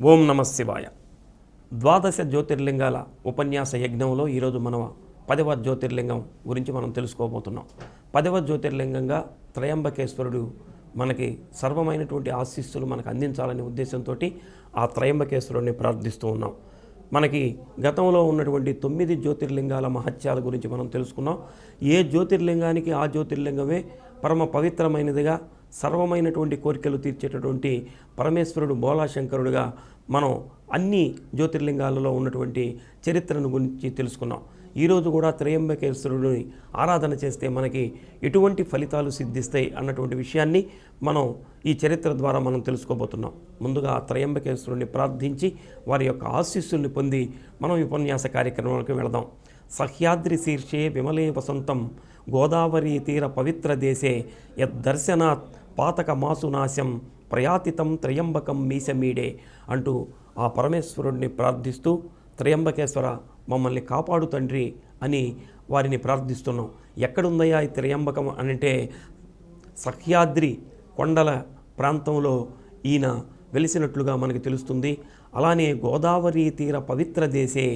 ఓం నమ శివాయ. ద్వాదశ జ్యోతిర్లింగాల ఉపన్యాస యజ్ఞంలో ఈరోజు మనం 10వ జ్యోతిర్లింగం గురించి మనం తెలుసుకోబోతున్నాం. 10వ జ్యోతిర్లింగంగా త్రయంబకేశ్వరుడు మనకి సర్వమైనటువంటి ఆశీస్సులు మనకు అందించాలనే ఉద్దేశంతో ఆ త్రయంబకేశ్వరుడిని ప్రార్థిస్తూ ఉన్నాం. మనకి గతంలో ఉన్నటువంటి 9 జ్యోతిర్లింగాల మహత్యాల గురించి మనం తెలుసుకున్నాం. ఏ జ్యోతిర్లింగానికి ఆ జ్యోతిర్లింగమే పరమ పవిత్రమైనదిగా, సర్వమైనటువంటి కోరికలు తీర్చేటటువంటి పరమేశ్వరుడు బోళాశంకరుడుగా మనం అన్ని జ్యోతిర్లింగాలలో ఉన్నటువంటి చరిత్రను గురించి తెలుసుకున్నాం. ఈరోజు కూడా త్రయంబకేశ్వరుడిని ఆరాధన చేస్తే మనకి ఎటువంటి ఫలితాలు సిద్ధిస్తాయి అన్నటువంటి విషయాన్ని మనం ఈ చరిత్ర ద్వారా మనం తెలుసుకోబోతున్నాం. ముందుగా త్రయంబకేశ్వరుడిని ప్రార్థించి వారి యొక్క ఆశీస్సుల్ని పొంది మనం ఉపన్యాస కార్యక్రమాలకు వెళదాం. సహ్యాద్రి శీర్షే విమలే వసంతం గోదావరి తీర పవిత్ర దేశే యద్దర్శనాత్ పాతక మాసునాశం ప్రయాతితం త్రయంబకం మీసమీడే అంటూ ఆ పరమేశ్వరుడిని ప్రార్థిస్తూ, త్రయంబకేశ్వర మమ్మల్ని కాపాడు తండ్రి అని వారిని ప్రార్థిస్తున్నాం. ఎక్కడుందయ్యా ఈ త్రయంబకం అంటే సహ్యాద్రి కొండల ప్రాంతంలో ఈయన వెలిసినట్లుగా మనకు తెలుస్తుంది. అలానే గోదావరి తీర పవిత్ర దేశే,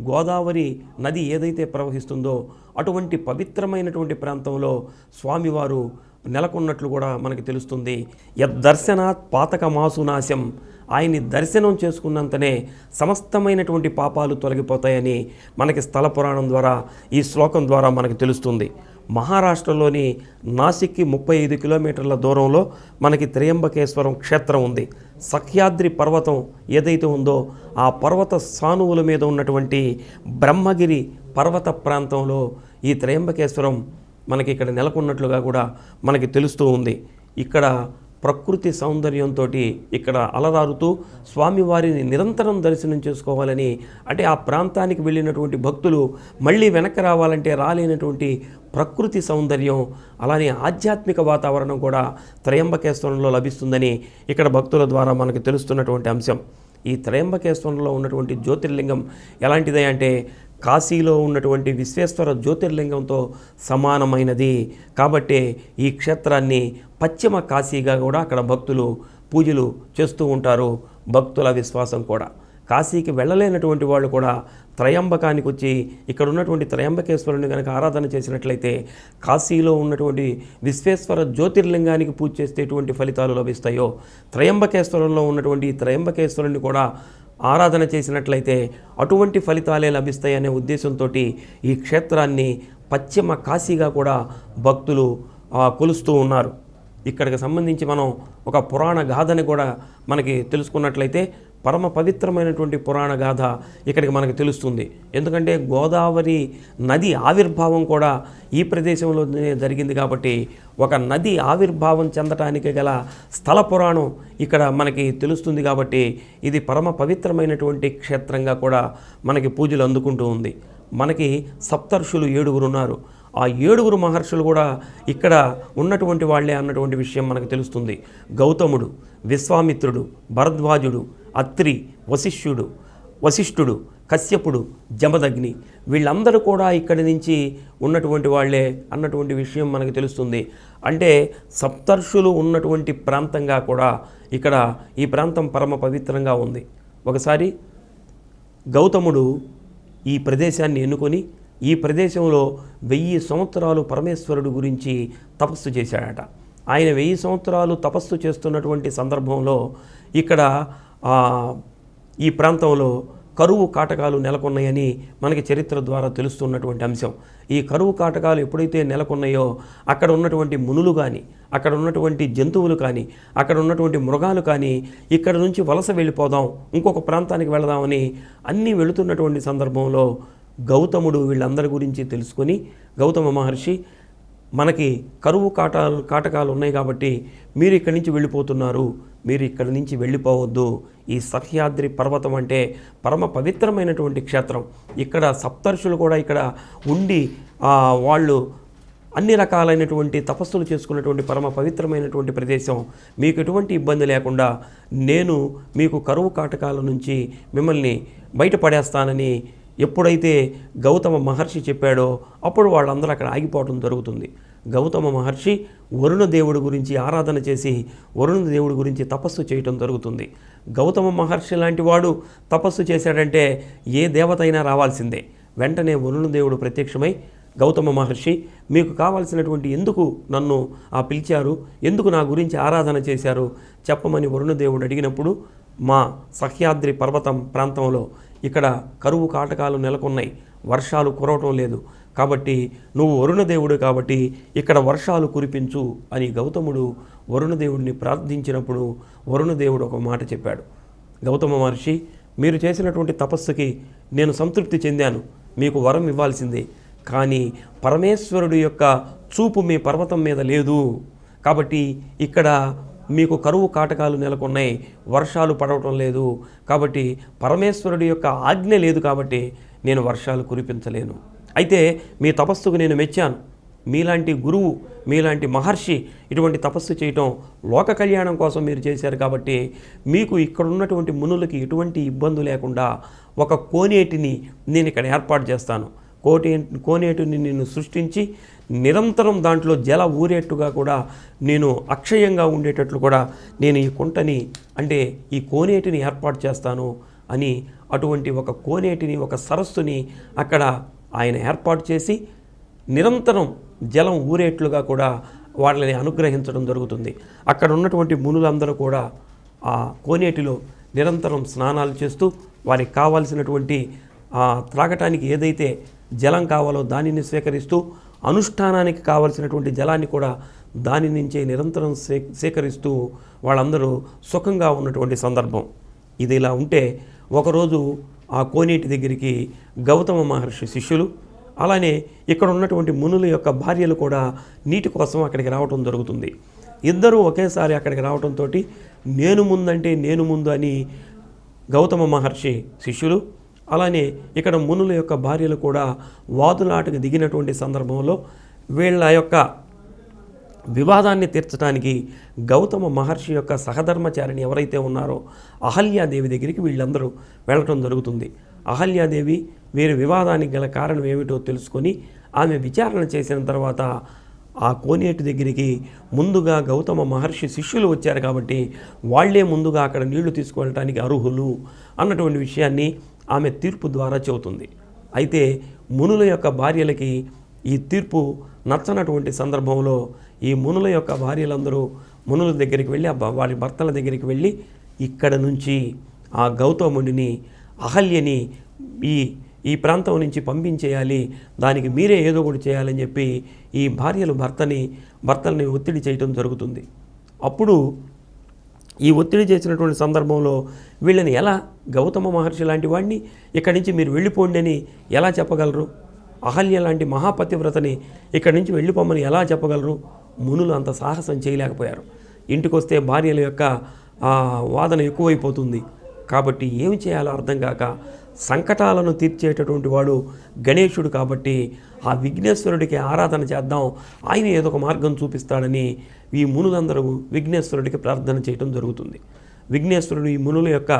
గోదావరి నది ఏదైతే ప్రవహిస్తుందో అటువంటి పవిత్రమైనటువంటి ప్రాంతంలో స్వామివారు నెలకొన్నట్లు కూడా మనకి తెలుస్తుంది. యద్దర్శనాత్ పాతక మాసునాశం, ఆయన్ని దర్శనం చేసుకున్నంతనే సమస్తమైనటువంటి పాపాలు తొలగిపోతాయని మనకి స్థల పురాణం ద్వారా ఈ శ్లోకం ద్వారా మనకు తెలుస్తుంది. మహారాష్ట్రలోని నాసిక్కి 35 కిలోమీటర్ల దూరంలో మనకి త్రయంబకేశ్వరం క్షేత్రం ఉంది. సహ్యాద్రి పర్వతం ఏదైతే ఉందో ఆ పర్వత సానువుల మీద ఉన్నటువంటి బ్రహ్మగిరి పర్వత ప్రాంతంలో ఈ త్రయంబకేశ్వరం మనకి ఇక్కడ నెలకొన్నట్లుగా కూడా మనకి తెలుస్తూ ఉంది. ఇక్కడ ప్రకృతి సౌందర్యంతో ఇక్కడ అలరారుతూ స్వామివారిని నిరంతరం దర్శనం చేసుకోవాలని, అంటే ఆ ప్రాంతానికి వెళ్ళినటువంటి భక్తులు మళ్ళీ వెనక్కి రావాలంటే రాలేనటువంటి ప్రకృతి సౌందర్యం, అలానే ఆధ్యాత్మిక వాతావరణం కూడా త్రయంబకేశ్వరంలో లభిస్తుందని ఇక్కడ భక్తుల ద్వారా మనకు తెలుస్తున్నటువంటి అంశం. ఈ త్రయంబకేశ్వరంలో ఉన్నటువంటి జ్యోతిర్లింగం ఎలాంటిదే అంటే కాశీలో ఉన్నటువంటి విశ్వేశ్వర జ్యోతిర్లింగంతో సమానమైనది. కాబట్టి ఈ క్షేత్రాన్ని పశ్చిమ కాశీగా కూడా అక్కడ భక్తులు పూజలు చేస్తూ ఉంటారు. భక్తుల విశ్వాసం కూడా కాశీకి వెళ్ళలేనటువంటి వాళ్ళు కూడా త్రయంబకానికి వచ్చి ఇక్కడ ఉన్నటువంటి త్రయంబకేశ్వరుని కనుక ఆరాధన చేసినట్లయితే కాశీలో ఉన్నటువంటి విశ్వేశ్వర జ్యోతిర్లింగానికి పూజ చేస్తే ఎటువంటి ఫలితాలు లభిస్తాయో, త్రయంబకేశ్వరంలో ఉన్నటువంటి త్రయంబకేశ్వరుని కూడా ఆరాధన చేసినట్లయితే అటువంటి ఫలితాలే లభిస్తాయనే ఉద్దేశంతో ఈ క్షేత్రాన్ని పశ్చిమ కాశీగా కూడా భక్తులు కొలుస్తూ ఉన్నారు. ఇక్కడికి సంబంధించి మనం ఒక పురాణ గాథని కూడా మనకి తెలుసుకున్నట్లయితే పరమ పవిత్రమైనటువంటి పురాణ గాథ ఇక్కడికి మనకు తెలుస్తుంది. ఎందుకంటే గోదావరి నది ఆవిర్భావం కూడా ఈ ప్రదేశంలోనే జరిగింది. కాబట్టి ఒక నది ఆవిర్భావం చెందటానికి గల స్థల పురాణం ఇక్కడ మనకి తెలుస్తుంది. కాబట్టి ఇది పరమ పవిత్రమైనటువంటి క్షేత్రంగా కూడా మనకి పూజలు అందుకుంటూ ఉంది. మనకి సప్తర్షులు 7 ఉన్నారు. ఆ 7 మహర్షులు కూడా ఇక్కడ ఉన్నటువంటి వాళ్ళే అన్నటువంటి విషయం మనకు తెలుస్తుంది. గౌతముడు, విశ్వామిత్రుడు, భరద్వాజుడు, అత్రి, వశిష్ఠుడు, కశ్యపుడు, జమదగ్ని, వీళ్ళందరూ కూడా ఇక్కడి నుంచి ఉన్నటువంటి వాళ్ళే అన్నటువంటి విషయం మనకు తెలుస్తుంది. అంటే సప్తర్షులు ఉన్నటువంటి ప్రాంతంగా కూడా ఇక్కడ ఈ ప్రాంతం పరమ పవిత్రంగా ఉంది. ఒకసారి గౌతముడు ఈ ప్రదేశాన్ని ఎన్నుకొని ఈ ప్రదేశంలో 1000 సంవత్సరాలు పరమేశ్వరుడు గురించి తపస్సు చేశాడట. ఆయన 1000 సంవత్సరాలు తపస్సు చేస్తున్నటువంటి సందర్భంలో ఇక్కడ ఈ ప్రాంతంలో కరువు కాటకాలు నెలకొన్నాయని మనకి చరిత్ర ద్వారా తెలుస్తున్నటువంటి అంశం. ఈ కరువు కాటకాలు ఎప్పుడైతే నెలకొన్నాయో అక్కడ ఉన్నటువంటి మునులు కానీ, అక్కడ ఉన్నటువంటి జంతువులు కానీ, అక్కడ ఉన్నటువంటి మృగాలు కానీ ఇక్కడ నుంచి వలస వెళ్ళిపోదాం, ఇంకొక ప్రాంతానికి వెళదామని అన్నీ వెళుతున్నటువంటి సందర్భంలో గౌతముడు వీళ్ళందరి గురించి తెలుసుకొని, గౌతమ మహర్షి మనకి కరువు కాటకాలు ఉన్నాయి కాబట్టి మీరు ఇక్కడి నుంచి వెళ్ళిపోతున్నారు, మీరు ఇక్కడి నుంచి వెళ్ళిపోవద్దు. ఈ సహ్యాద్రి పర్వతం అంటే పరమ పవిత్రమైనటువంటి క్షేత్రం. ఇక్కడ సప్తర్షులు కూడా ఇక్కడ ఉండి వాళ్ళు అన్ని రకాలైనటువంటి తపస్సులు చేసుకున్నటువంటి పరమ పవిత్రమైనటువంటి ప్రదేశం. మీకు ఎటువంటి ఇబ్బంది లేకుండా నేను మీకు కరువు కాటకాల నుంచి మిమ్మల్ని బయటపడేస్తానని ఎప్పుడైతే గౌతమ మహర్షి చెప్పాడో అప్పుడు వాళ్ళందరూ అక్కడ ఆగిపోవడం జరుగుతుంది. గౌతమ మహర్షి వరుణ దేవుడి గురించి ఆరాధన చేసి వరుణ దేవుడి గురించి తపస్సు చేయటం జరుగుతుంది. గౌతమ మహర్షి లాంటి వాడు తపస్సు చేశాడంటే ఏ దేవత అయినా రావాల్సిందే. వెంటనే వరుణ దేవుడు ప్రత్యక్షమై, గౌతమ మహర్షి, మీకు కావాల్సినటువంటి ఎందుకు నన్ను పిలిచారు, ఎందుకు నా గురించి ఆరాధన చేశారు చెప్పమని వరుణదేవుడు అడిగినప్పుడు, మా సహ్యాద్రి పర్వతం ప్రాంతంలో ఇక్కడ కరువు కాటకాలు నెలకొన్నాయి, వర్షాలు కురవటం లేదు, కాబట్టి నువ్వు వరుణదేవుడు కాబట్టి ఇక్కడ వర్షాలు కురిపించు అని గౌతముడు వరుణదేవుడిని ప్రార్థించినప్పుడు వరుణదేవుడు ఒక మాట చెప్పాడు. గౌతమ మహర్షి, మీరు చేసినటువంటి తపస్సుకి నేను సంతృప్తి చెందాను, మీకు వరం ఇవ్వాల్సిందే, కానీ పరమేశ్వరుడు యొక్క చూపు మీ పర్వతం మీద లేదు, కాబట్టి ఇక్కడ మీకు కరువు కాటకాలు నెలకొన్నాయి, వర్షాలు పడవటం లేదు, కాబట్టి పరమేశ్వరుడి యొక్క ఆజ్ఞ లేదు, కాబట్టి నేను వర్షాలు కురిపించలేను. అయితే మీ తపస్సుకు నేను మెచ్చాను. మీలాంటి గురువు, మీలాంటి మహర్షి ఇటువంటి తపస్సు చేయటం లోక కళ్యాణం కోసం మీరు చేశారు, కాబట్టి మీకు ఇక్కడ ఉన్నటువంటి మునులకి ఎటువంటి ఇబ్బంది లేకుండా ఒక కోనేటిని నేను ఇక్కడ ఏర్పాటు చేస్తాను. కోనేటిని నేను సృష్టించి నిరంతరం దాంట్లో జల ఊరేట్టుగా కూడా నేను అక్షయంగా ఉండేటట్లు కూడా నేను ఈ కుంటని అంటే ఈ కోనేటిని ఏర్పాటు చేస్తాను అని అటువంటి ఒక కోనేటిని, ఒక సరస్సుని అక్కడ ఆయన ఏర్పాటు చేసి నిరంతరం జలం ఊరేట్లుగా కూడా వాళ్ళని అనుగ్రహించడం జరుగుతుంది. అక్కడ ఉన్నటువంటి మునులందరూ కూడా ఆ కోనేటిలో నిరంతరం స్నానాలు చేస్తూ వారికి కావాల్సినటువంటి త్రాగటానికి ఏదైతే జలం కావాలో దానిని స్వీకరిస్తూ అనుష్ఠానానికి కావలసినటువంటి జలాన్ని కూడా దాని నుంచే నిరంతరం సేకరిస్తూ వాళ్ళందరూ సుఖంగా ఉన్నటువంటి సందర్భం. ఇది ఇలా ఉంటే ఒకరోజు ఆ కోనేటి దగ్గరికి గౌతమ మహర్షి శిష్యులు, అలానే ఇక్కడ ఉన్నటువంటి మునుల యొక్క భార్యలు కూడా నీటి కోసం అక్కడికి రావటం జరుగుతుంది. ఇద్దరూ ఒకేసారి అక్కడికి రావడంతో నేను ముందంటే నేను ముందు అని గౌతమ మహర్షి శిష్యులు, అలానే ఇక్కడ మునుల యొక్క భార్యలు కూడా వాదులాటకు దిగినటువంటి సందర్భంలో వీళ్ళ యొక్క వివాదాన్ని తీర్చడానికి గౌతమ మహర్షి యొక్క సహధర్మచారిణి ఎవరైతే ఉన్నారో అహల్యాదేవి దగ్గరికి వీళ్ళందరూ వెళ్ళటం జరుగుతుంది. అహల్యాదేవి వీరి వివాదానికి గల కారణం ఏమిటో తెలుసుకొని ఆమె విచారణ చేసిన తర్వాత ఆ కోనేటి దగ్గరికి ముందుగా గౌతమ మహర్షి శిష్యులు వచ్చారు కాబట్టి వాళ్లే ముందుగా అక్కడ నీళ్లు తీసుకువెళ్ళటానికి అర్హులు అన్నటువంటి విషయాన్ని ఆమె తీర్పు ద్వారా చెబుతుంది. అయితే మునుల యొక్క భార్యలకి ఈ తీర్పు నచ్చనటువంటి సందర్భంలో ఈ మునుల యొక్క భార్యలందరూ మునుల దగ్గరికి వెళ్ళి వారి భర్తల దగ్గరికి వెళ్ళి ఇక్కడ నుంచి ఆ గౌతముడిని, అహల్యని ఈ ప్రాంతం నుంచి పంపించేయాలి, దానికి మీరే ఏదో ఒకటి చేయాలని చెప్పి ఈ భార్యలు భర్తల్ని ఒత్తిడి చేయటం జరుగుతుంది. అప్పుడు ఈ ఒత్తిడి చేసినటువంటి సందర్భంలో వీళ్ళని ఎలా, గౌతమ మహర్షి లాంటి వాడిని ఇక్కడి నుంచి మీరు వెళ్ళిపోండి అని ఎలా చెప్పగలరు? అహల్య లాంటి మహాపతివ్రతని ఇక్కడి నుంచి వెళ్ళిపోమని ఎలా చెప్పగలరు? మునులు అంత సాహసం చేయలేకపోయారు. ఇంటికి వస్తే భార్యల యొక్క వాదన ఎక్కువైపోతుంది. కాబట్టి ఏమి చేయాలో అర్థం కాక సంకటాలను తీర్చేటటువంటి వాడు గణేశుడు కాబట్టి ఆ విఘ్నేశ్వరుడికి ఆరాధన చేద్దాం, ఆయన ఏదో ఒక మార్గం చూపిస్తాడని ఈ మునులందరూ విఘ్నేశ్వరుడికి ప్రార్థన చేయడం జరుగుతుంది. విఘ్నేశ్వరుడు ఈ మునుల యొక్క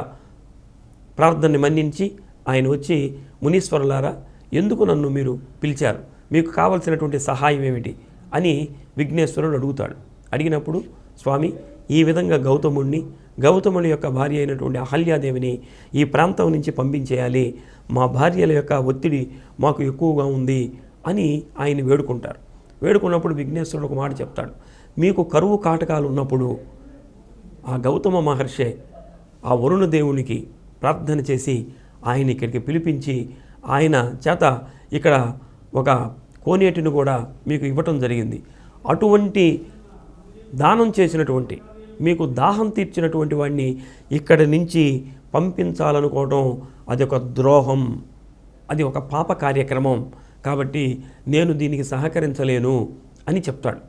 ప్రార్థనని మన్నించి ఆయన వచ్చి, మునీశ్వరులారా, ఎందుకు నన్ను మీరు పిలిచారు, మీకు కావలసినటువంటి సహాయం ఏమిటి అని విఘ్నేశ్వరుడు అడుగుతాడు. అడిగినప్పుడు, స్వామి, ఈ విధంగా గౌతముని యొక్క భార్య అయినటువంటి అహల్యాదేవిని ఈ ప్రాంతం నుంచి పంపించేయాలి, మా భార్యల యొక్క ఒత్తిడి మాకు ఎక్కువగా ఉంది అని ఆయన వేడుకుంటారు. వేడుకున్నప్పుడు విఘ్నేశ్వరుడు ఒక మాట చెప్తాడు, మీకు కరువు కాటకాలు ఉన్నప్పుడు ఆ గౌతమ మహర్షి ఆ వరుణ దేవునికి ప్రార్థన చేసి ఆయన ఇక్కడికి పిలిపించి ఆయన చేత ఇక్కడ ఒక కోనేటిని కూడా మీకు ఇవ్వటం జరిగింది. అటువంటి దానం చేసినటువంటి, మీకు దాహం తీర్చినటువంటి వాడిని ఇక్కడి నుంచి పంపించాలనుకోవడం అది ఒక ద్రోహం, అది ఒక పాప కార్యక్రమం, కాబట్టి నేను దీనికి సహకరించలేను అని చెప్తాడు.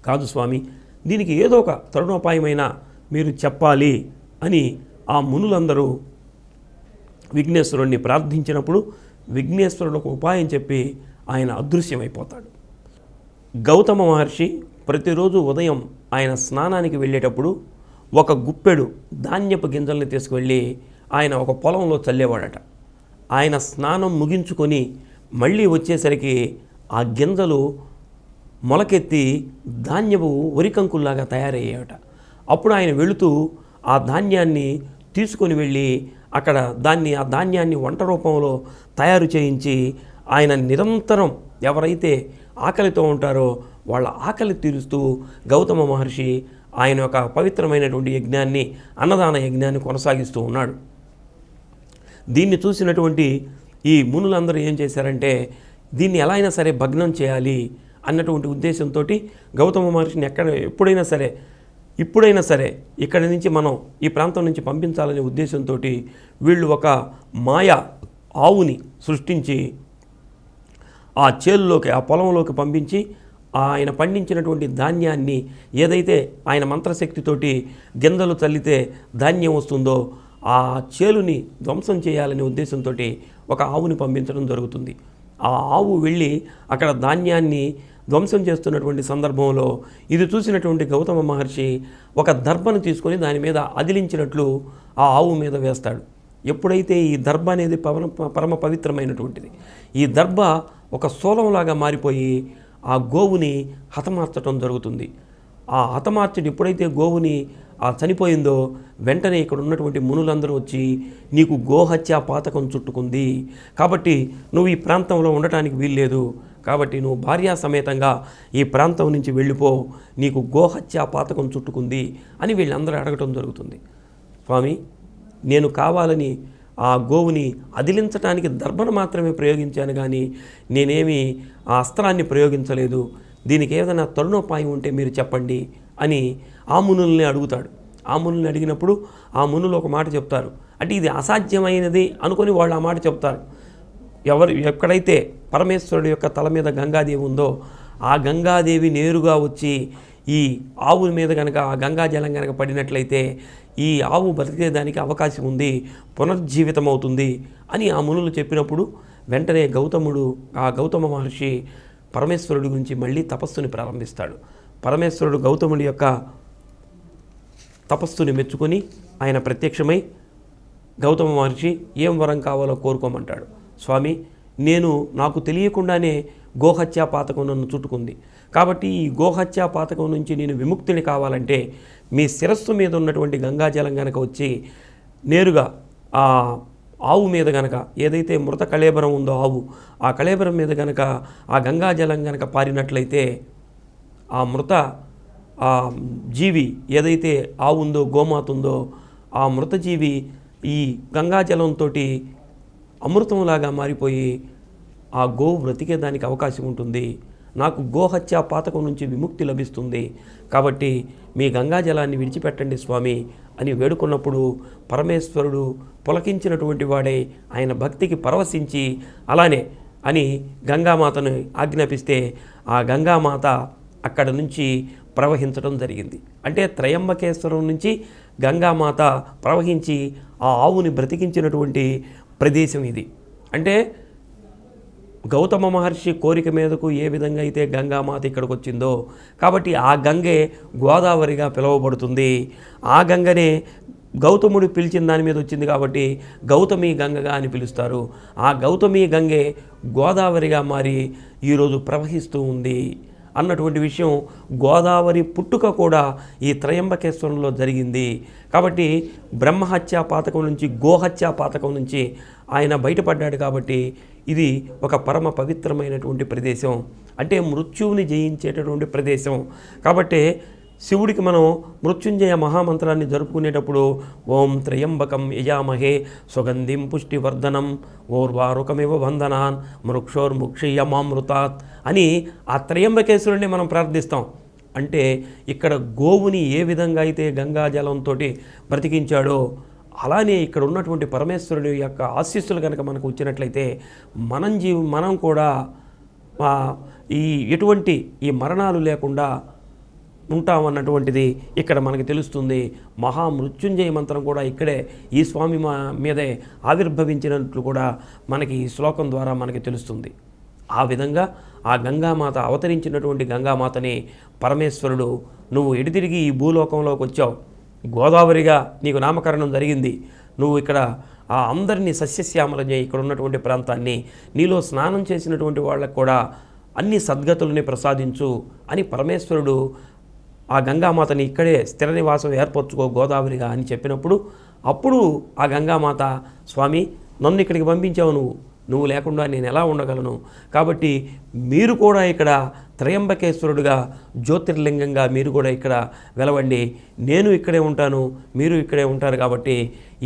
కాదు స్వామి, దీనికి ఏదో ఒక తరుణోపాయమైనా మీరు చెప్పాలి అని ఆ మునులందరూ విఘ్నేశ్వరుణ్ణి ప్రార్థించినప్పుడు విఘ్నేశ్వరుడు ఒక ఉపాయం చెప్పి ఆయన అదృశ్యమైపోతాడు. గౌతమ మహర్షి ప్రతిరోజు ఉదయం ఆయన స్నానానికి వెళ్ళేటప్పుడు ఒక గుప్పెడు ధాన్యపు గింజల్ని తీసుకువెళ్ళి ఆయన ఒక పొలంలో చల్లేవాడట. ఆయన స్నానం ముగించుకొని మళ్ళీ వచ్చేసరికి ఆ గింజలు మొలకెత్తి ధాన్యపు వరికంకుల్లాగా తయారయ్యాయట. అప్పుడు ఆయన వెళుతూ ఆ ధాన్యాన్ని తీసుకొని వెళ్ళి అక్కడ ఆ ధాన్యాన్ని వంట రూపంలో తయారు చేయించి ఆయన నిరంతరం ఎవరైతే ఆకలితో ఉంటారో వాళ్ళ ఆకలి తీరుస్తూ గౌతమ మహర్షి ఆయన యొక్క పవిత్రమైనటువంటి యజ్ఞాన్ని, అన్నదాన యజ్ఞాన్ని కొనసాగిస్తూ ఉన్నాడు. దీన్ని చూసినటువంటి ఈ మునులందరూ ఏం చేశారంటే దీన్ని ఎలా అయినా సరే భగ్నం చేయాలి అన్నటువంటి ఉద్దేశంతో గౌతమ మహర్షిని ఇప్పుడైనా సరే ఇక్కడి నుంచి మనం ఈ ప్రాంతం నుంచి పంపించాలనే ఉద్దేశంతో వీళ్ళు ఒక మాయా ఆవుని సృష్టించి ఆ చేలులోకి, ఆ పొలంలోకి పంపించి ఆయన పండించినటువంటి ధాన్యాన్ని ఏదైతే ఆయన మంత్రశక్తితోటి గింజలు చల్లితే ధాన్యం వస్తుందో ఆ చేలుని ధ్వంసం చేయాలనే ఉద్దేశంతో ఒక ఆవుని పంపించడం జరుగుతుంది. ఆ ఆవు వెళ్ళి అక్కడ ధాన్యాన్ని ధ్వంసం చేస్తున్నటువంటి సందర్భంలో ఇది చూసినటువంటి గౌతమ మహర్షి ఒక దర్భను తీసుకొని దాని మీద అదిలించినట్లు ఆ ఆవు మీద వేస్తాడు. ఎప్పుడైతే ఈ దర్భ అనేది పరమ పవిత్రమైనటువంటిది, ఈ దర్భ ఒక శూలంలాగా మారిపోయి ఆ గోవుని హతమార్చడం జరుగుతుంది. ఆ హతమార్చడి ఎప్పుడైతే గోవుని చనిపోయిందో వెంటనే ఇక్కడ ఉన్నటువంటి మునులందరూ వచ్చి నీకు గోహత్యా పాతకం చుట్టుకుంది, కాబట్టి నువ్వు ఈ ప్రాంతంలో ఉండటానికి వీల్లేదు, కాబట్టి నువ్వు భార్యా సమేతంగా ఈ ప్రాంతం నుంచి వెళ్ళిపో, నీకు గోహత్యా పాతకం చుట్టుకుంది అని వీళ్ళందరూ అడగటం జరుగుతుంది. స్వామి, నేను కావాలని ఆ గోవుని అదిలించడానికి దర్భను మాత్రమే ప్రయోగించాను, కానీ నేనేమి ఆ అస్త్రాన్ని ప్రయోగించలేదు, దీనికి ఏదైనా తరుణోపాయం ఉంటే మీరు చెప్పండి అని ఆ మునుల్ని అడుగుతాడు. ఆ మునుల్ని అడిగినప్పుడు ఆ మునులు ఒక మాట చెప్తారు. అంటే ఇది అసాధ్యమైనది అనుకొని వాళ్ళు ఆ మాట చెప్తారు. ఎక్కడైతే పరమేశ్వరుడు యొక్క తల మీద గంగాదేవి ఉందో ఆ గంగాదేవి నేరుగా వచ్చి ఈ ఆవు మీద కనుక ఆ గంగాజలం కనుక పడినట్లయితే ఈ ఆవు బతికేదానికి అవకాశం ఉంది, పునర్జీవితం అవుతుంది అని ఆ మునులు చెప్పినప్పుడు వెంటనే గౌతమ మహర్షి పరమేశ్వరుడి గురించి మళ్ళీ తపస్సుని ప్రారంభిస్తాడు. పరమేశ్వరుడు గౌతముడి యొక్క తపస్సుని మెచ్చుకొని ఆయన ప్రత్యక్షమై గౌతమ మహర్షి ఏం వరం కావాలో కోరుకోమంటాడు. స్వామి, నాకు తెలియకుండానే గోహత్యా పాతకం నన్ను చుట్టుకుంది, కాబట్టి ఈ గోహత్యా పాతకం నుంచి నేను విముక్తిని కావాలంటే మీ శిరస్సు మీద ఉన్నటువంటి గంగాజలం గనక వచ్చి నేరుగా ఆ ఆవు మీద గనక, ఏదైతే మృత కళేబరం ఉందో ఆ కళేబరం మీద గనక ఆ గంగాజలం గనక పారినట్లయితే ఆ మృత జీవి ఏదైతే ఆవు ఉందో, గోమాత ఉందో, ఆ మృతజీవి ఈ గంగాజలంతో అమృతంలాగా మారిపోయి ఆ గోవు బ్రతికేదానికి అవకాశం ఉంటుంది, నాకు గోహత్యా పాతకం నుంచి విముక్తి లభిస్తుంది, కాబట్టి మీ గంగాజలాన్ని విడిచిపెట్టండి స్వామి అని వేడుకున్నప్పుడు పరమేశ్వరుడు పులకించినటువంటి వాడే ఆయన భక్తికి పరవశించి అలానే అని గంగామాతను ఆజ్ఞాపిస్తే ఆ గంగామాత అక్కడ నుంచి ప్రవహించడం జరిగింది. అంటే త్రయంబకేశ్వరం నుంచి గంగామాత ప్రవహించి ఆ ఆవుని బ్రతికించినటువంటి ప్రదేశం ఇది. అంటే గౌతమ మహర్షి కోరిక మీదకు ఏ విధంగా అయితే గంగామాత ఇక్కడికి వచ్చిందో కాబట్టి ఆ గంగే గోదావరిగా పిలువబడుతుంది. ఆ గంగనే గౌతముడు పిలిచిన దాని మీద వచ్చింది కాబట్టి గౌతమి గంగగా అని పిలుస్తారు. ఆ గౌతమి గంగే గోదావరిగా మారి ఈరోజు ప్రవహిస్తూ ఉంది అన్నటువంటి విషయం, గోదావరి పుట్టుక కూడా ఈ త్రయంబకేశ్వరంలో జరిగింది. కాబట్టి బ్రహ్మహత్యా పాతకం నుంచి, గోహత్యా పాతకం నుంచి ఆయన బయటపడ్డాడు. కాబట్టి ఇది ఒక పరమ పవిత్రమైనటువంటి ప్రదేశం, అంటే మృత్యువుని జయించేటటువంటి ప్రదేశం. కాబట్టి శివుడికి మనం మృత్యుంజయ మహామంత్రాన్ని జరుపుకునేటప్పుడు ఓం త్రయంబకం యజామహే సుగంధిం పుష్టివర్ధనం ఓర్వారుకమివ బంధనాన్ మృక్షోర్ముక్షీయమామృతాత్ అని ఆ త్రయంబకేశ్వరుడిని మనం ప్రార్థిస్తాం. అంటే ఇక్కడ గోవుని ఏ విధంగా అయితే గంగాజలంతో బ్రతికించాడో అలానే ఇక్కడ ఉన్నటువంటి పరమేశ్వరుడి యొక్క ఆశీస్సులు కనుక మనకు వచ్చినట్లయితే మనం కూడా ఎటువంటి మరణాలు లేకుండా ఉంటామన్నటువంటిది ఇక్కడ మనకి తెలుస్తుంది. మహామృత్యుంజయ మంత్రం కూడా ఇక్కడే ఈ స్వామి మీదే ఆవిర్భవించినట్లు కూడా మనకి ఈ శ్లోకం ద్వారా మనకి తెలుస్తుంది. ఆ విధంగా ఆ గంగామాత అవతరించినటువంటి గంగామాతని పరమేశ్వరుడు, నువ్వు ఎడితిరిగి ఈ భూలోకంలోకి వచ్చావు, గోదావరిగా నీకు నామకరణం జరిగింది, నువ్వు ఇక్కడ అందరినీ సస్యశ్యామలం చేయి, ఇక్కడ ఉన్నటువంటి ప్రాంతాన్ని నీలో స్నానం చేసినటువంటి వాళ్ళకు కూడా అన్ని సద్గతులని ప్రసాదించు అని పరమేశ్వరుడు ఆ గంగామాతని ఇక్కడే స్థిర నివాసం ఏర్పరచుకో గోదావరిగా అని చెప్పినప్పుడు అప్పుడు ఆ గంగామాత స్వామి నన్ను ఇక్కడికి పంపించావు నువ్వు లేకుండా నేను ఎలా ఉండగలను, కాబట్టి మీరు కూడా ఇక్కడ త్రయంబకేశ్వరుడుగా జ్యోతిర్లింగంగా మీరు కూడా ఇక్కడ వెలవండి, నేను ఇక్కడే ఉంటాను, మీరు ఇక్కడే ఉంటారు, కాబట్టి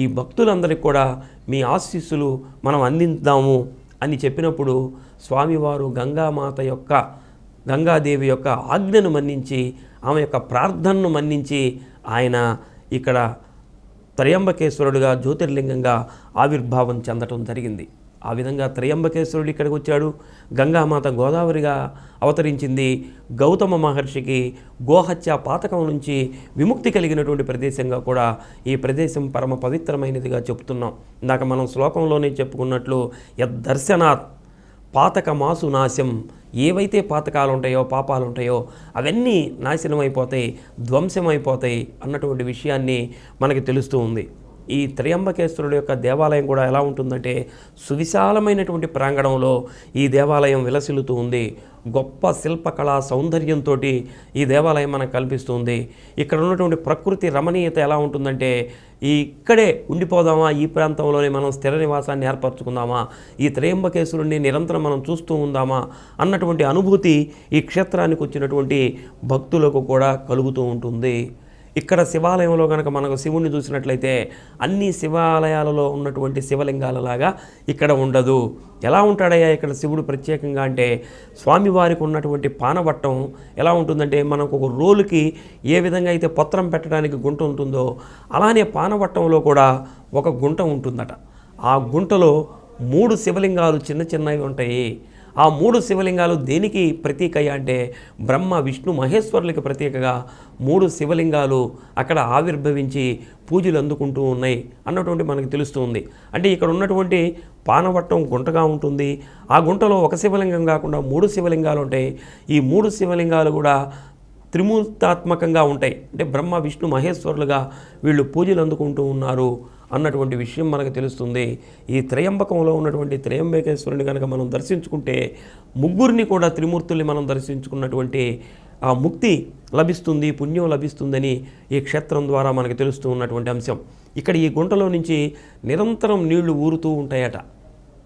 ఈ భక్తులందరికీ కూడా మీ ఆశీస్సులు మనం అందిద్దాము అని చెప్పినప్పుడు స్వామివారు గంగాదేవి యొక్క ఆజ్ఞను మన్నించి ఆమె యొక్క ప్రార్థనను మన్నించి ఆయన ఇక్కడ త్రయంబకేశ్వరుడుగా జ్యోతిర్లింగంగా ఆవిర్భావం చెందటం జరిగింది. ఆ విధంగా త్రయంబకేశ్వరుడు ఇక్కడికి వచ్చాడు. గంగామాత గోదావరిగా అవతరించింది. గౌతమ మహర్షికి గోహత్య పాతకం నుంచి విముక్తి కలిగినటువంటి ప్రదేశంగా కూడా ఈ ప్రదేశం పరమ పవిత్రమైనదిగా చెప్తున్నాం. ఇందాక మనం శ్లోకంలోనే చెప్పుకున్నట్లు యద్దర్శనాత్ పాతకమాసు నాశం, ఏవైతే పాతకాలు ఉంటాయో పాపాలు ఉంటాయో అవన్నీ నాశనం అయిపోతాయి, ధ్వంసం అయిపోతాయి అన్నటువంటి విషయాన్ని మనకి తెలుస్తూ ఉంది. ఈ త్రయంబకేశ్వరుడు యొక్క దేవాలయం కూడా ఎలా ఉంటుందంటే సువిశాలమైనటువంటి ప్రాంగణంలో ఈ దేవాలయం విలసిల్లుతూ ఉంది. గొప్ప శిల్పకళా సౌందర్యంతో ఈ దేవాలయం మనకు కల్పిస్తుంది. ఇక్కడ ఉన్నటువంటి ప్రకృతి రమణీయత ఎలా ఉంటుందంటే ఇక్కడే ఉండిపోదామా, ఈ ప్రాంతంలోనే మనం స్థిర నివాసాన్ని ఏర్పరచుకుందామా, ఈ త్రయంబకేశ్వరుడిని నిరంతరం మనం చూస్తూ ఉందామా అన్నటువంటి అనుభూతి ఈ క్షేత్రానికి వచ్చినటువంటి భక్తులకు కూడా కలుగుతూ ఉంటుంది. ఇక్కడ శివాలయంలో కనుక మనకు శివుణ్ణి చూసినట్లయితే అన్ని శివాలయాలలో ఉన్నటువంటి శివలింగాలలాగా ఇక్కడ ఉండదు. ఎలా ఉంటాడయ్యా ఇక్కడ శివుడు ప్రత్యేకంగా అంటే స్వామివారికి ఉన్నటువంటి పానవట్టం ఎలా ఉంటుందంటే మనకు ఒక రోలుకి ఏ విధంగా అయితే పత్రం పెట్టడానికి గుంట ఉంటుందో అలానే పానవట్టంలో కూడా ఒక గుంట ఉంటుందట. ఆ గుంటలో 3 శివలింగాలు చిన్న చిన్నవి ఉంటాయి. ఆ 3 శివలింగాలు దేనికి ప్రతీక అంటే బ్రహ్మ విష్ణు మహేశ్వరులకి ప్రతీకగా 3 శివలింగాలు అక్కడ ఆవిర్భవించి పూజలు అందుకుంటూ ఉన్నాయి అన్నటువంటి మనకు తెలుస్తుంది. అంటే ఇక్కడ ఉన్నటువంటి పానవట్టం గుంటగా ఉంటుంది. ఆ గుంటలో ఒక శివలింగం కాకుండా 3 శివలింగాలు ఉంటాయి. ఈ 3 శివలింగాలు కూడా త్రిమూర్తాత్మకంగా ఉంటాయి. అంటే బ్రహ్మ విష్ణు మహేశ్వరులుగా వీళ్ళు పూజలు అందుకుంటూ ఉన్నారు అన్నటువంటి విషయం మనకు తెలుస్తుంది. ఈ త్రయంబకంలో ఉన్నటువంటి త్రయంబకేశ్వరుని కనుక మనం దర్శించుకుంటే ముగ్గురిని కూడా త్రిమూర్తుల్ని మనం దర్శించుకున్నటువంటి ఆ ముక్తి లభిస్తుంది, పుణ్యం లభిస్తుందని ఈ క్షేత్రం ద్వారా మనకు తెలుస్తూ ఉన్నటువంటి అంశం. ఇక్కడ ఈ గుంటలో నుంచి నిరంతరం నీళ్లు ఊరుతూ ఉంటాయట.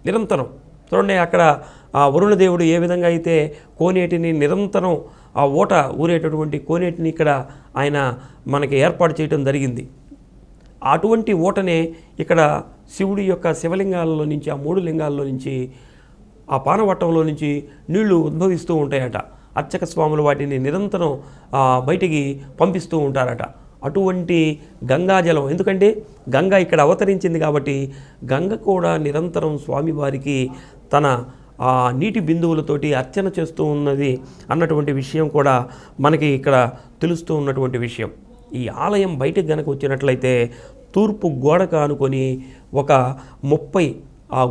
నిరంతరం చూడండి, అక్కడ ఆ వరుణదేవుడు ఏ విధంగా అయితే కోనేటిని నిరంతరం ఆ ఓట ఊరేటటువంటి కోనేటిని ఇక్కడ ఆయన మనకి ఏర్పాటు చేయడం జరిగింది. అటువంటి ఓటనే ఇక్కడ శివుడి యొక్క శివలింగాలలో నుంచి ఆ 3 లింగాల్లో నుంచి ఆ పానవట్టంలో నుంచి నీళ్లు ఉద్భవిస్తూ ఉంటాయట. అర్చక స్వాములు వాటిని నిరంతరం బయటికి పంపిస్తూ ఉంటారట. అటువంటి గంగాజలం, ఎందుకంటే గంగ ఇక్కడ అవతరించింది కాబట్టి గంగ కూడా నిరంతరం స్వామివారికి తన నీటి బిందువులతోటి అర్చన చేస్తూ ఉన్నది అన్నటువంటి విషయం కూడా మనకి ఇక్కడ తెలుస్తూ ఉన్నటువంటి విషయం. ఈ ఆలయం బయటకు గనక వచ్చినట్లయితే తూర్పు గోడకు ఆనుకొని ఒక 30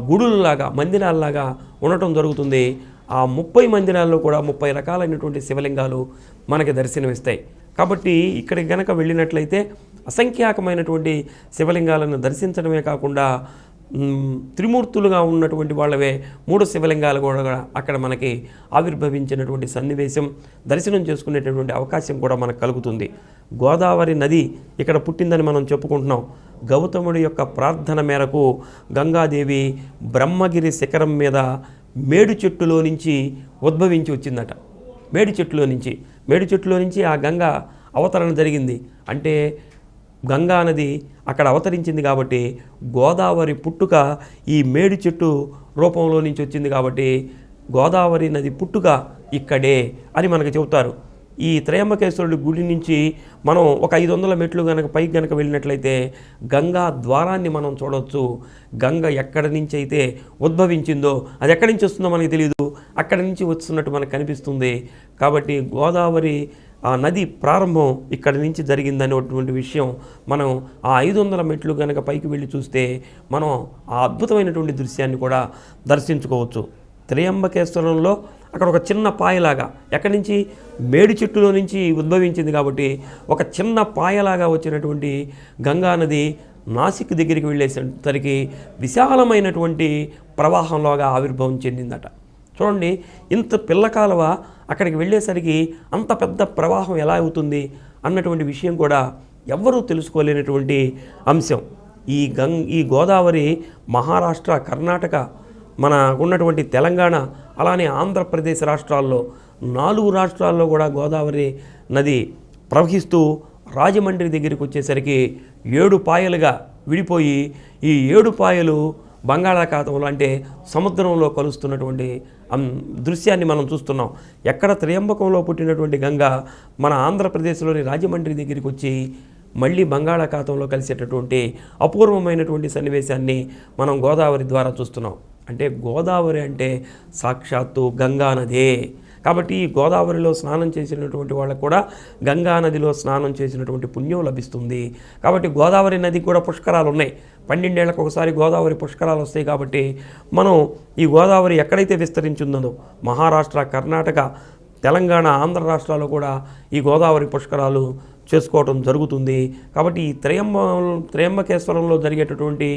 గుడుల్లాగా మందిరాల్లాగా ఉండటం జరుగుతుంది. ఆ 30 మందిరాల్లో కూడా 30 రకాలైనటువంటి శివలింగాలు మనకి దర్శనమిస్తాయి. కాబట్టి ఇక్కడికి గనక వెళ్ళినట్లయితే అసంఖ్యాకమైనటువంటి శివలింగాలను దర్శించడమే కాకుండా త్రిమూర్తులుగా ఉన్నటువంటి వాళ్ళవే 3 శివలింగాలు కూడా అక్కడ మనకి ఆవిర్భవించినటువంటి సన్నివేశం దర్శనం చేసుకునేటటువంటి అవకాశం కూడా మనకు కలుగుతుంది. గోదావరి నది ఇక్కడ పుట్టిందని మనం చెప్పుకుంటున్నాం. గౌతముడి యొక్క ప్రార్థన మేరకు గంగాదేవి బ్రహ్మగిరి శిఖరం మీద మేడు చెట్టులో నుంచి ఉద్భవించి వచ్చిందట. మేడు చెట్టులో నుంచి ఆ గంగ అవతరణ జరిగింది. అంటే గంగా నది అక్కడ అవతరించింది కాబట్టి గోదావరి పుట్టుక ఈ మేడి చెట్టు రూపంలో నుంచి వచ్చింది కాబట్టి గోదావరి నది పుట్టుక ఇక్కడే అని మనకు చెబుతారు. ఈ త్రయంబకేశ్వరుడి గుడి నుంచి మనం ఒక 500 మెట్లు కనుక పైకి కనుక వెళ్ళినట్లయితే గంగా ద్వారాన్ని మనం చూడవచ్చు. గంగ ఎక్కడి నుంచి అయితే ఉద్భవించిందో అది ఎక్కడి నుంచి వస్తుందో మనకి తెలియదు, అక్కడి నుంచి వస్తున్నట్టు మనకు కనిపిస్తుంది. కాబట్టి గోదావరి ఆ నది ప్రారంభం ఇక్కడి నుంచి జరిగిందనేటువంటి విషయం మనం ఆ 500 మెట్లు కనుక పైకి వెళ్ళి చూస్తే మనం ఆ అద్భుతమైనటువంటి దృశ్యాన్ని కూడా దర్శించుకోవచ్చు. త్రయంబకేశ్వరంలో అక్కడ ఒక చిన్న పాయలాగా ఎక్కడి నుంచి మేడి చెట్టులో నుంచి ఉద్భవించింది కాబట్టి ఒక చిన్న పాయలాగా వచ్చినటువంటి గంగా నది నాసిక్ దగ్గరికి వెళ్ళేసరికి విశాలమైనటువంటి ప్రవాహంలోగా ఆవిర్భావం చెందిందట. చూడండి, ఇంత పిల్ల కాలువ అక్కడికి వెళ్ళేసరికి అంత పెద్ద ప్రవాహం ఎలా అవుతుంది అన్నటువంటి విషయం కూడా ఎవ్వరూ తెలుసుకోలేనటువంటి అంశం. ఈ గోదావరి మహారాష్ట్ర, కర్ణాటక, మన ఉన్నటువంటి తెలంగాణ, అలానే ఆంధ్రప్రదేశ్ రాష్ట్రాల్లో 4 రాష్ట్రాల్లో కూడా గోదావరి నది ప్రవహిస్తూ రాజమండ్రి దగ్గరికి వచ్చేసరికి 7 పాయలుగా విడిపోయి ఈ 7 పాయలు బంగాళాఖాతంలో అంటే సముద్రంలో కలుస్తున్నటువంటి దృశ్యాన్ని మనం చూస్తున్నాం. ఎక్కడ త్రయంబకంలో పుట్టినటువంటి గంగ మన ఆంధ్రప్రదేశ్లోని రాజమండ్రి దగ్గరికి వచ్చి మళ్ళీ బంగాళాఖాతంలో కలిసేటటువంటి అపూర్వమైనటువంటి సన్నివేశాన్ని మనం గోదావరి ద్వారా చూస్తున్నాం. అంటే గోదావరి అంటే సాక్షాత్తు గంగా నదే. కాబట్టి ఈ గోదావరిలో స్నానం చేసినటువంటి వాళ్ళకు కూడా గంగా నదిలో స్నానం చేసినటువంటి పుణ్యం లభిస్తుంది. కాబట్టి గోదావరి నదికి కూడా పుష్కరాలు ఉన్నాయి. 12 ఏళ్లకు ఒకసారి గోదావరి పుష్కరాలు వస్తాయి. కాబట్టి మనం ఈ గోదావరి ఎక్కడైతే విస్తరించిందో మహారాష్ట్ర, కర్ణాటక, తెలంగాణ, ఆంధ్ర రాష్ట్రాల్లో కూడా ఈ గోదావరి పుష్కరాలు చేసుకోవటం జరుగుతుంది. కాబట్టి ఈ త్రయంబకేశ్వరంలో జరిగేటటువంటి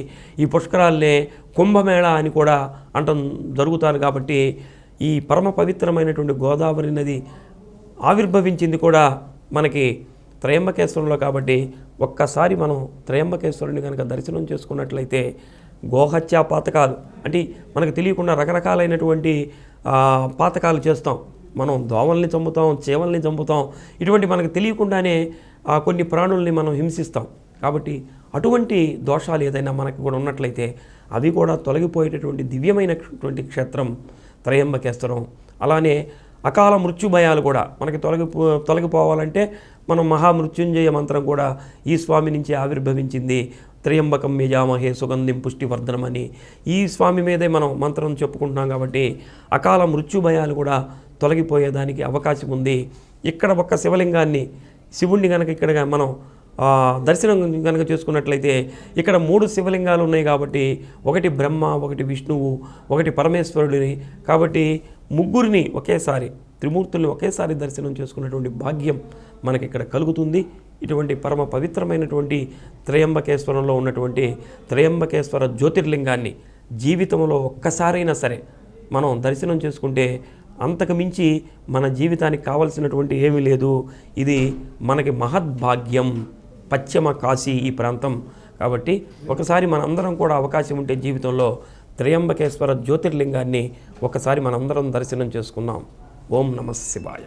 ఈ పుష్కరాలనే కుంభమేళా అని కూడా అంటం జరుగుతారు. కాబట్టి ఈ పరమ పవిత్రమైనటువంటి గోదావరి నది ఆవిర్భవించింది కూడా మనకి త్రయంబకేశ్వరంలో. కాబట్టి ఒక్కసారి మనం త్రయంబకేశ్వరుని కనుక దర్శనం చేసుకున్నట్లయితే గోహత్యా పాతకాలు అంటే మనకు తెలియకుండా రకరకాలైనటువంటి పాతకాలు చేస్తాం. మనం దోమల్ని చంపుతాం, చేవల్ని చంపుతాం. ఇటువంటి మనకు తెలియకుండానే కొన్ని ప్రాణుల్ని మనం హింసిస్తాం. కాబట్టి అటువంటి దోషాలు ఏదైనా మనకు కూడా ఉన్నట్లయితే అవి కూడా తొలగిపోయేటటువంటి దివ్యమైనటువంటి క్షేత్రం త్రయంబకేశ్వరం. అలానే అకాల మృత్యు భయాలు కూడా మనకి తొలగిపోవాలంటే మనం మహామృత్యుంజయ మంత్రం కూడా ఈ స్వామి నుంచి ఆవిర్భవించింది. త్రయంబకం యజామహే సుగంధిం పుష్టివర్ధనం అని ఈ స్వామి మీదే మనం మంత్రం చెప్పుకుంటున్నాం. కాబట్టి అకాల మృత్యు భయాలు కూడా తొలగిపోయేదానికి అవకాశం ఉంది. ఇక్కడ ఒక్క శివలింగాన్ని, శివుణ్ణి కనుక ఇక్కడ మనం దర్శనం కనుక చేసుకున్నట్లయితే ఇక్కడ 3 శివలింగాలు ఉన్నాయి. కాబట్టి ఒకటి బ్రహ్మ, ఒకటి విష్ణువు, ఒకటి పరమేశ్వరుడిని. కాబట్టి ముగ్గురిని ఒకేసారి, త్రిమూర్తుల్ని ఒకేసారి దర్శనం చేసుకున్నటువంటి భాగ్యం మనకి ఇక్కడ కలుగుతుంది. ఇటువంటి పరమ పవిత్రమైనటువంటి త్రయంబకేశ్వరంలో ఉన్నటువంటి త్రయంబకేశ్వర జ్యోతిర్లింగాన్ని జీవితంలో ఒక్కసారైనా సరే మనం దర్శనం చేసుకుంటే అంతకు మించి మన జీవితానికి కావలసినటువంటి ఏమీ లేదు. ఇది మనకి మహద్భాగ్యం. పశ్చిమ కాశీ ఈ ప్రాంతం. కాబట్టి ఒకసారి మనందరం కూడా అవకాశం ఉంటే జీవితంలో త్రయంబకేశ్వర జ్యోతిర్లింగాన్ని ఒకసారి మనందరం దర్శనం చేసుకున్నాం. ఓం నమః శివాయ.